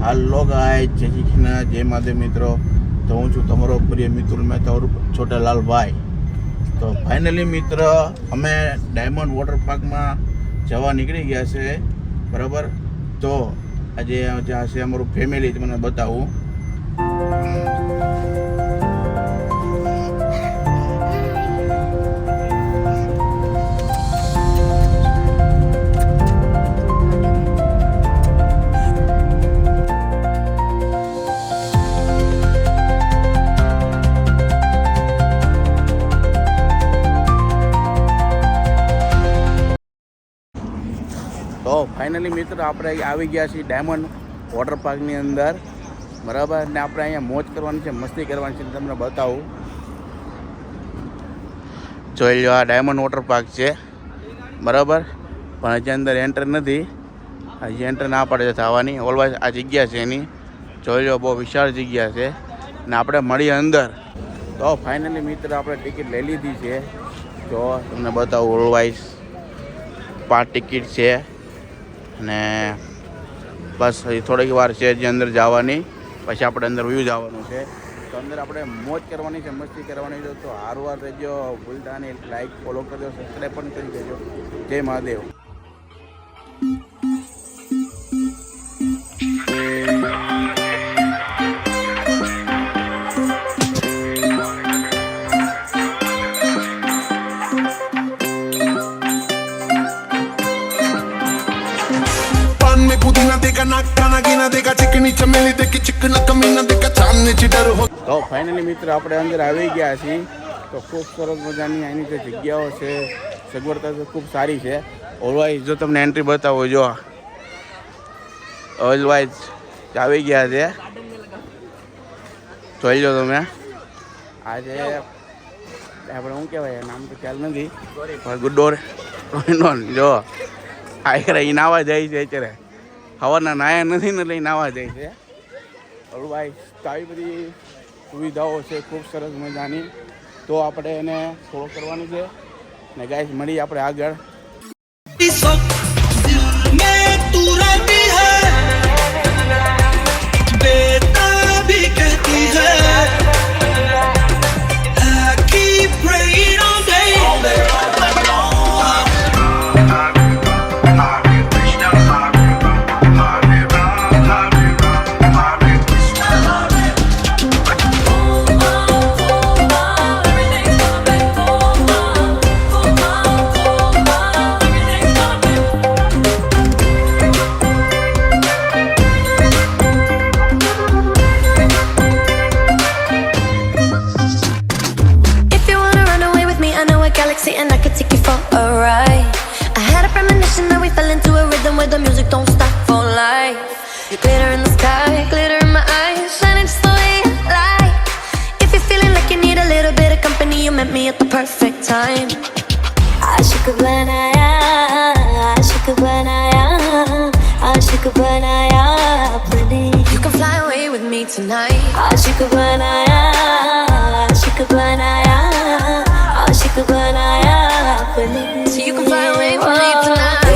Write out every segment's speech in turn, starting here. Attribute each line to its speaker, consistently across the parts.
Speaker 1: હાલો ગાય, જય શ્રી કૃષ્ણ, જય મહાદેવ મિત્રો. તો હું છું તમારો પ્રિય મિત્ર મહેતા છોટાલાલભાઈ. તો ફાઇનલી મિત્ર અમે ડાયમંડ વોટર પાર્કમાં જવા નીકળી ગયા છે, બરાબર. તો આજે જ્યાં છે અમારું ફેમિલી તમને બતાવું. તો ફાઇનલી મિત્ર આપણે આવી ગયા છીએ ડાયમંડ વોટર પાર્કની અંદર, બરાબર. ને આપણે અહીંયા મોજ કરવાની છે, મસ્તી કરવાની છે, તમને બતાવું. જોઈ લો, આ ડાયમંડ વોટર પાર્ક છે, બરાબર. પણ હજી અંદર એન્ટર નથી, હજી એન્ટર ના પડે છે થવાની. ઓલવાઇઝ આ જગ્યા છે એની, જોઈ લો, બહુ વિશાળ જગ્યા છે. ને આપણે મળીએ અંદર. તો ફાઇનલી મિત્ર આપણે ટિકિટ લઈ લીધી છે. જો તમને બતાવું, ઓલવાઇઝ 5 ટિકિટ છે. અને બસ હજી થોડીક વાર છે જે અંદર જવાની, પછી આપણે અંદર વ્યૂ જવાનું છે. તો અંદર આપણે મોજ કરવાની છે, મસ્તી કરવાની છે. તો હારવાર રહેજો, ભૂલતા નહીં, લાઈક ફોલો કરજો, સબસ્ક્રાઈબ પણ કરી દેજો. જય મહાદેવ. તો ફાઇનલી મિત્ર આપણે અંદર આવી ગયા છીએ. તો ખૂબ સરસ મજાની અહીંની જે જગ્યાઓ છે, સગવડતા તો ખૂબ સારી છે. ઓલવાઇઝ જો તમને એન્ટ્રી બતાવો, જો ઓલવાઇઝ આવી ગયા છે, જોઈ લો તમે. આજે આપણે શું કહેવાય, નામ તો ખ્યાલ નથી, ગુડ્ડોર જો આ નાવા જાય છે અત્યારે. હવાના નાયા નથી ને એટલે નાવા જાય છે. ઓલવાઇઝ તો આવી બધી સુવિધાઓ છે ખૂબ સરસ મજાની. તો આપણે એને ફોલો કરવાની છે. ને ગાઈસ મળીએ આપણે આગળ.
Speaker 2: And I could take you for a ride. I had a premonition that we fell into a rhythm where the music don't stop for life. Glitter in the sky, glitter in my eyes, shining just the way I like. If you're feeling like you need a little bit of company, you met me at the perfect time. Aashik banaya, aashik banaya, aashik banaya apne. You can fly away with me tonight. Aashik banaya, aashik banaya, aashik banaya apne. So you can fly away with me tonight.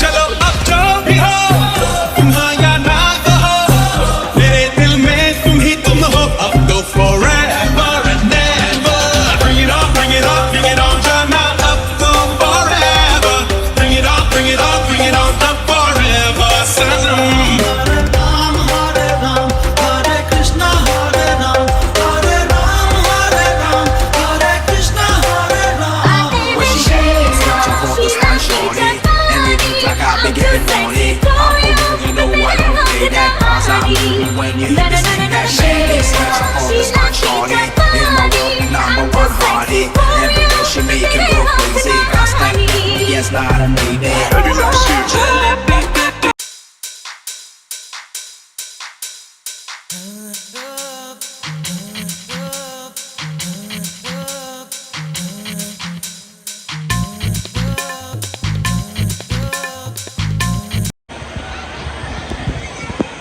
Speaker 3: चलो अब जो भी हो तुम हाँ या ना कहो, मेरे दिल में तुम ही तुम हो, अब तो forever and never. Bring it on, bring it on, bring it on, जाना अब तो forever. Bring it on, bring it on, bring it on, अब forever Sanam. Hare Ram, Hare Krishna, Hare Ram, Hare Ram, Hare Ram, Hare Krishna, Hare Ram.
Speaker 4: When she shakes, she focus on shorty, and it looks like I've been getting on it. You know I don't play that, 'cause I'm mean when you hear me sing that shit. She focus on shorty, in my world #1 hardy, and the way she make it go crazy, constantly, yes, not a lady. Baby, let's see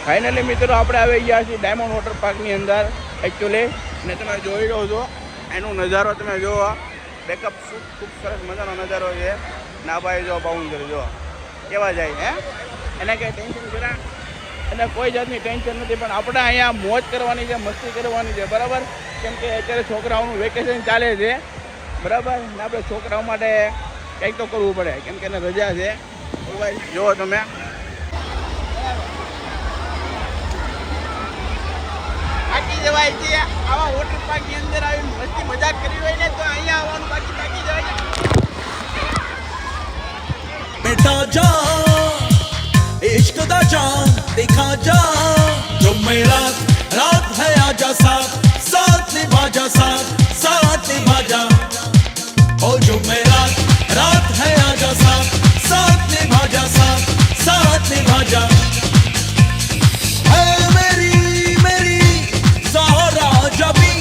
Speaker 1: finally મિત્રો આપણે આવી ગયા છીએ diamond water પાર્કની અંદર actually, અને તમે જોઈ રહ્યો છો એનો નજારો તમે જુઓ. બેકઅપ શૂટ ખૂબ સરસ મજાનો નજારો છે. ના ભાઈ જો બાઉન્ડર જો કેવા જાય હે, એને કંઈ ટેન્શન કરા, એને કોઈ જાતની ટેન્શન નથી. પણ આપણે અહીંયા મોજ કરવાની છે, મસ્તી કરવાની છે, બરાબર. કેમ કે અત્યારે છોકરાઓનું વેકેશન ચાલે છે, બરાબર. ને આપણે છોકરાઓ માટે કંઈક તો કરવું પડે, કેમ કે એને રજા છે. ભાઈ જુઓ તમે, બાકી જવાય છે આવા વોટર પાર્કની અંદર આવીને મસ્તી મજાક કરી હોય ને તો અહીંયા આવવાનું, બાકી બાકી જવાય.
Speaker 3: मिटा जा इश्क दा चांद दिखा जा, जो मेरा रात है आजा साथ साथ निभा जा, साथ साथ निभा जा. ओ जो मेरा रात है आजा साथ साथ निभा जा, साथ साथ निभा जा. है मेरी मेरी ज़हरा जबी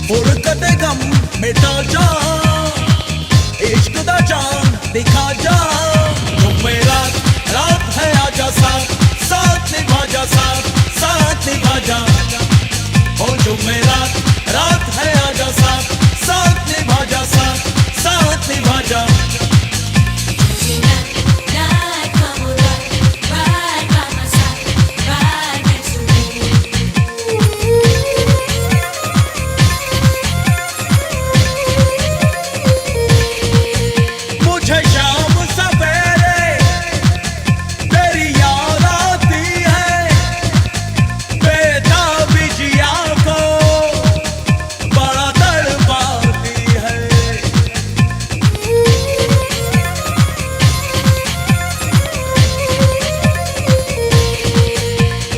Speaker 3: फुरकत गम मिटा जा, इश्क दा चांद दिखा जा, जो मेरा रात है आजा साथ साथ निभा जा, साथ साथ निभा जा. ओ जो मेरा रात है आजा साथ साथ निभा जा, साथ साथ निभा जा. मुझे शाम सवेरे तेरी याद आती है, बेताबी जिया को बड़ा तड़पाती है.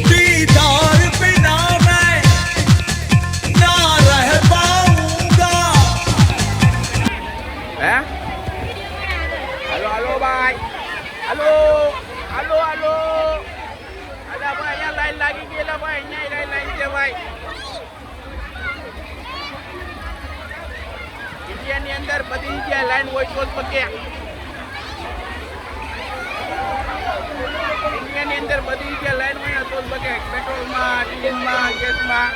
Speaker 3: दीदार बिना मैं ना रह पाऊंगा.
Speaker 1: હે હાલો હાલો ભાઈ, હાલો હાલો હાલો. અલા ભાઈ અહીંયા લાઈન લાગી ગયેલા ભાઈ, અહીંયા લાઈન છે ભાઈ. ઇન્ડિયાની અંદર બધી જગ્યાએ લાઈન હોય તો જ પકે. ઇન્ડિયાની અંદર બધી જગ્યાએ લાઈન હોય તો જ પકે. પેટ્રોલમાં, ડીઝલમાં, ગેસમાં.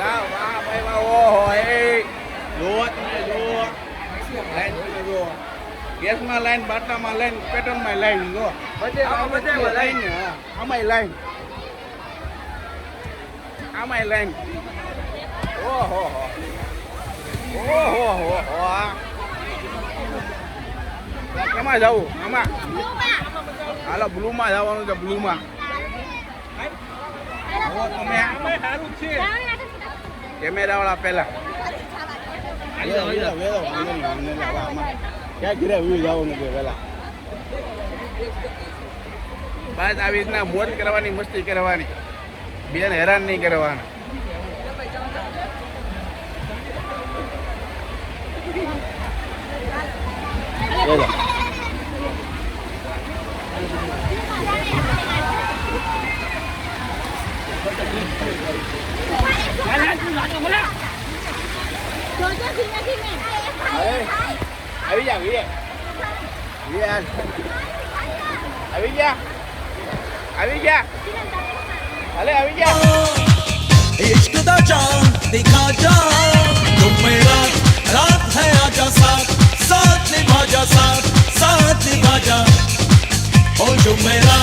Speaker 1: વાહ વાહ ભાઈ વાહ, ઓહો એ જુઓ તમે જુઓ, લાઈન તમે જુઓ. ગેસમાં લાઈન, બાટલામાં લાઈન, પેટ્રોલમાં લાઈન, જુઓ બધે લાઈન. હા આમાંય લાઈન, આમાંય લાઈન. ઓહો હો ઓહો હો હો. કેમાં જવું આમાં? હાલો બ્લુમાં જવાનું છે, બ્લુમાં. કેમેરા વાળા પહેલા ક્યાં ઘરે વ્યૂ જવાનું છે પહેલા. બસ આવી રીતના મોજ કરવાની, મસ્તી કરવાની, બીજાને હેરાન નહીં કરવાના. આવી જા આવી જા આવી જા અલે આવી જા.
Speaker 3: इश्क दा चांद दिखा जा, जो मेरा रात है आजा साथ साथ निभा जा, साथ साथ निभा जा. ओ जो मेरा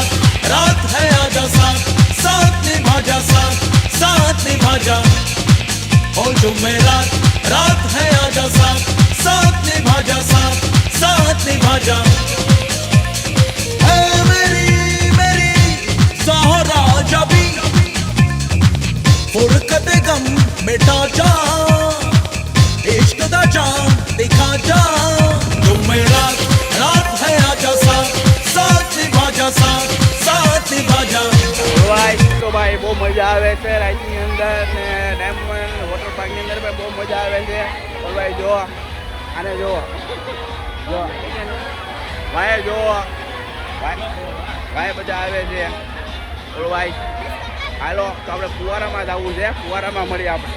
Speaker 3: रात है आजा साथ साथ निभा जा, साथ साथ निभा जा. ओ जो मेरा रात है आजा साथ साथ निभा जा, साथ साथ निभा जा. है मेरी मेरी ज़हरा जबी फुरकत गम मिटा जा, इश्क दा चांद दिखा जा, जो मेरा रात है आजा साथ साथ निभा जा, साथ साथ निभा जा.
Speaker 1: ભાઈ તો ભાઈ બહુ મજા આવે છે રાજ્યની અંદર ને ડાયમંડ વોટર પાર્કની અંદર પણ બહુ મજા આવે છે. તો ભાઈ જો આને જો જો ભાઈ જો ભાઈ બધા આવે છે બોલો ભાઈ હાલો તો આપણે ફુવારામાં જ આવવું છે ફુવારામાં મળીએ આપણે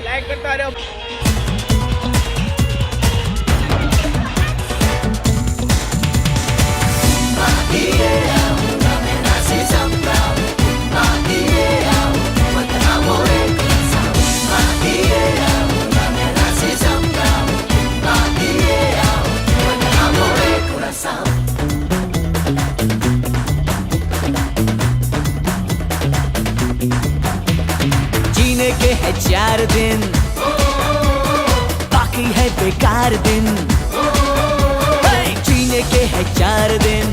Speaker 1: લાઈક કરતા રહ્યો
Speaker 5: जीने के है 4 दिन बाकी है बेकार दिन जीने के है 4 दिन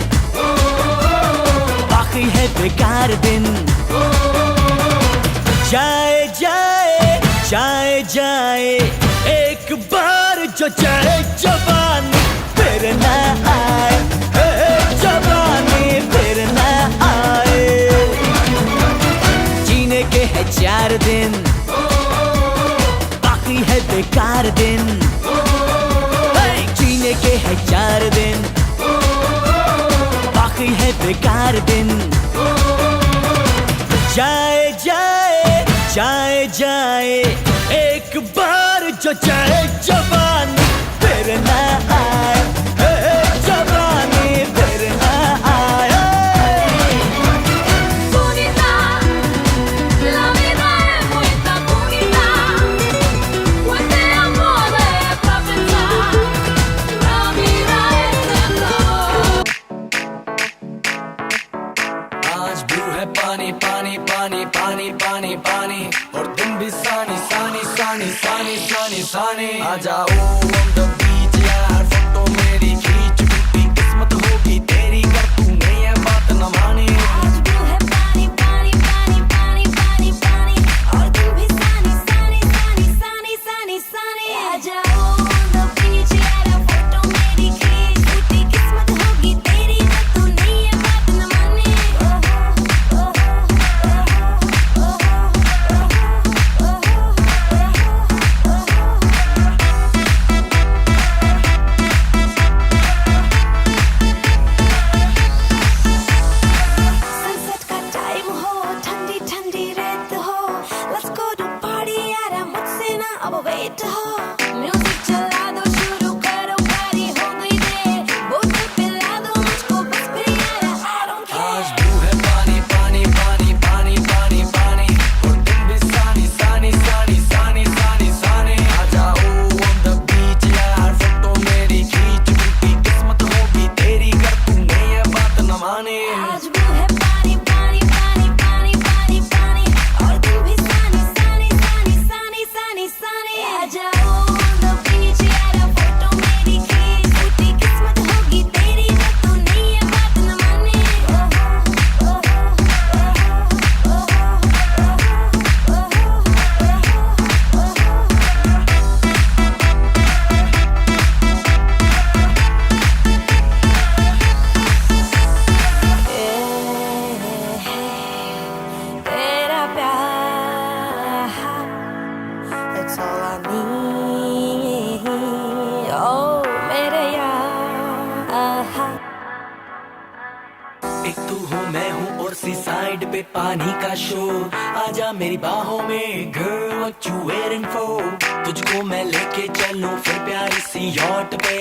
Speaker 5: बाकी है बेकार दिन जाए जाए जाए जाए एक बार जो चाहे जवानी फिर ना आए जवानी फिर ना आए जीने के है 4 दिन बाकी है बेकार दिन जीने के है 4 दिन बाकी है बेकार दिन जाए जाए जाए जाए एक बार जो चाहे जवानी फिर ना आए जवानी फिर ना आए
Speaker 2: Bonita, la vida es muy tan bonita. Cueste amor para pensar, la vida es temblor.
Speaker 5: आज ब्लू है पानी पानी पानी पानी पानी पानी और दिन भी सानी सानी सानी सानी सानी सानी आ जाओ on the beach यार फोटो मेरी खींच टूटी किस्मत होगी तेरी कर तूने ये बात न मानी
Speaker 2: आज ब्लू है पानी पानी पानी पानी पानी पानी और तुम भी सानी सानी सानी सानी सानी सानी आ जाओ on the beach यार फोटो मेरी खींच टूटी किस्मत होगी तेरी ना तूने ये बात न मानी सनसेट का टाइम हो ठंडी ठंडी रेत हो लेट्स गो टू पार्टी यार मुझसे ना अब वेट हो म्यूजिक चला दो शुरू करो पार्टी हो गई देर बोतल पिला दो मुझको बस फिर यार आई डोंट
Speaker 5: आज
Speaker 2: केयर
Speaker 5: ब्लू है पानी पानी पानी पानी पानी पानी और दिन भी सानी सानी सानी सानी सानी सानी आ जाओ on the beach यार फोटो मेरी खींच टूटी किस्मत होगी तेरी कर तूने ये बात न मानी
Speaker 2: आज ब्लू है पानी पानी पानी पानी पानी पानी और तुम भी सानी सानी सानी सानी सानी सानी आ जाओ on the beach यार फोटो मेरी खींच टूटी किस्मत होगी तेरी ना तूने ये बात न मानी तेरा प्यार That's all I need Oh मेरे यार
Speaker 5: एक तू हूँ मैं हूँ और सी साइड पे पानी का शोर आजा मेरी बाहों में girl what you waiting for तुझको मैं लेके चलूं फिर प्यारी सी यॉट पे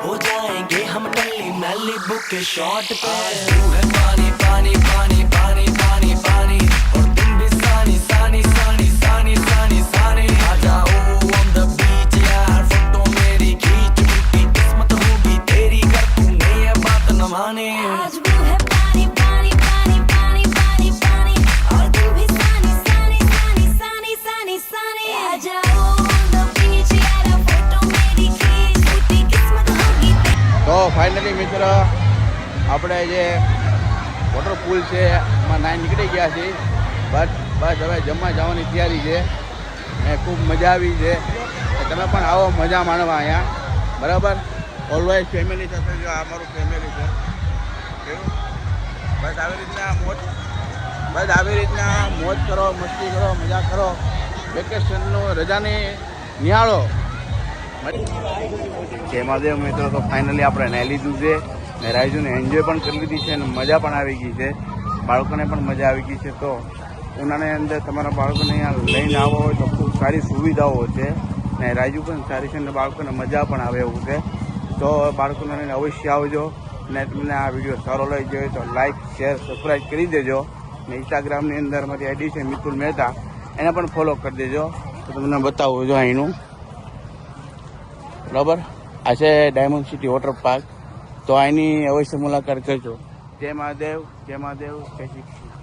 Speaker 5: हो जाएंगे हम टल्ली मैलिबू के शॉट पे तू है पानी पानी पानी पानी पानी पानी और दिन भी सानी सानी सानी सानी सानी सानी आ जाओ on the beach यार फोटो मेरी खींच टूटी किस्मत होगी तेरी कर तूने ये बात न मानी
Speaker 2: आज ब्लू है पानी पानी पानी पानी पानी पानी और तुम भी सानी सानी सानी सानी सानी सानी आ जाओ on the beach यार फोटो मेरी खींच टूटी किस्मत होगी
Speaker 1: તો ફાઇનલી મિત્ર આપણે જે વોટરપૂલ છે એમાં નાઈ નીકળી ગયા છીએ બસ બસ હવે જમવા જવાની તૈયારી છે ને ખૂબ મજા આવી છે તમે પણ આવો મજા માણવા અહીંયા બરાબર ઓલવેઝ ફેમિલી સાથે જો આ મારું ફેમિલી છે કેવું બસ આવી રીતના મોજ કરો મસ્તી કરો મજા કરો વેકેશનનું રજાની નિહાળો જય મહાદેવ મિત્રો, તો ફાઇનલી આપણે નાહી લીધું છે ને રાયજુને એન્જોય પણ કરી લીધી છે અને મજા પણ આવી ગઈ છે, બાળકોને પણ મજા આવી ગઈ છે. તો ઉનાળાની અંદર તમારા બાળકોને અહીંયા લઈને આવવા હોય તો ખૂબ સારી સુવિધાઓ છે ને રાયજુ પણ સારી છે ને બાળકોને મજા પણ આવે એવું છે. તો બાળકોને લઈને અવશ્ય આવજો ને તમને આ વિડીયો સારો લઈ જોઈએ તો લાઇક શેર સબસ્ક્રાઈબ કરી દેજો ને ઇન્સ્ટાગ્રામની અંદર મારી આઈડી છે મિતુલ મહેતા, એને પણ ફોલો કરી દેજો. તો તમને બતાવું જો અહીંનું બરાબર. આ છે ડાયમંડ સિટી વોટર પાર્ક, તો અહીંની અવશ્ય મુલાકાત કરજો. જય મહાદેવ, જય મહાદેવ, જય શ્રી કૃષ્ણ.